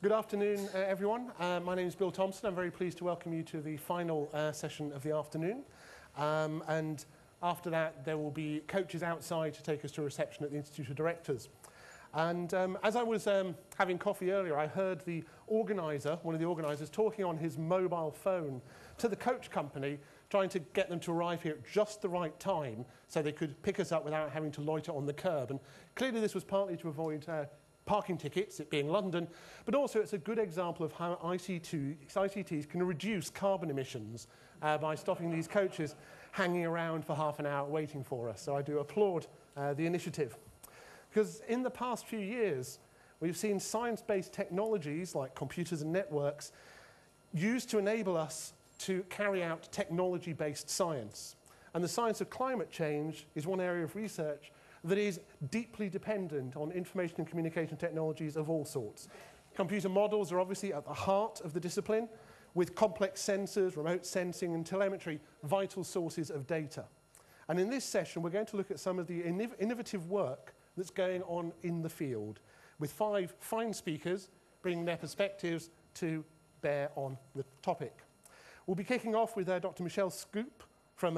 Good afternoon, everyone. My name is Bill THOMPSON. I'm very pleased to welcome you to the final session of the afternoon. And after that, there will be coaches outside to take us to a reception at the Institute of Directors. And as I was having coffee earlier, I heard the organizer, one of the organizers, talking on his mobile phone to the coach company, trying to get them to arrive here at just the right time so they could pick us up without having to loiter on the curb. And clearly this was partly to avoid parking tickets, it being London, but also it's a good example of how ICTs can reduce carbon emissions by stopping these coaches hanging around for half an hour waiting for us. So I do applaud the initiative. Because in the past few years, we've seen science-based technologies like computers and networks used to enable us to carry out technology-based science. And the science of climate change is one area of research that is deeply dependent on information and communication technologies of all sorts. Computer models are obviously at the heart of the discipline, with complex sensors, remote sensing and telemetry, vital sources of data. And in this session, we're going to look at some of the innovative work that's going on in the field, with 5 fine speakers bringing their perspectives to bear on the topic. We'll be kicking off with Dr. Michel Scoop, from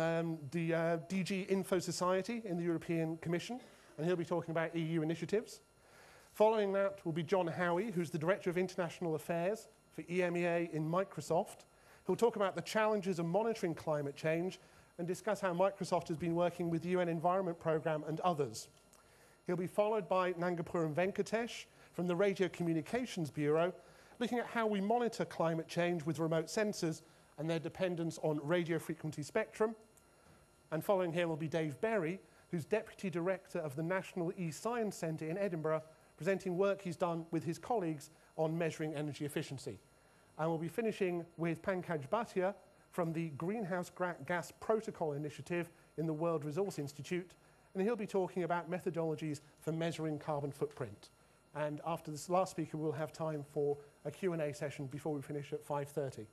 the DG Info Society in the European Commission, and he'll be talking about EU initiatives. Following that will be John Howie, who's the Director of International Affairs for EMEA in Microsoft, who'll talk about the challenges of monitoring climate change and discuss how Microsoft has been working with the UN Environment Programme and others. He'll be followed by Nangapuram Venkatesh from the Radio Communications Bureau, looking at how we monitor climate change with remote sensors and their dependence on radio frequency spectrum. And following him will be Dave Berry, who's Deputy Director of the National E-Science Centre in Edinburgh, presenting work he's done with his colleagues on measuring energy efficiency. And we'll be finishing with Pankaj Bhatia from the Greenhouse Gas Protocol Initiative in the World Resource Institute, and he'll be talking about methodologies for measuring carbon footprint. And after this last speaker, we'll have time for a Q&A session before we finish at 5:30.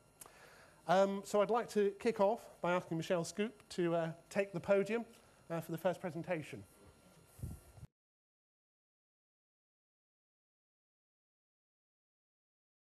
So I'd like to kick off by asking Michel Scoop to take the podium for the first presentation.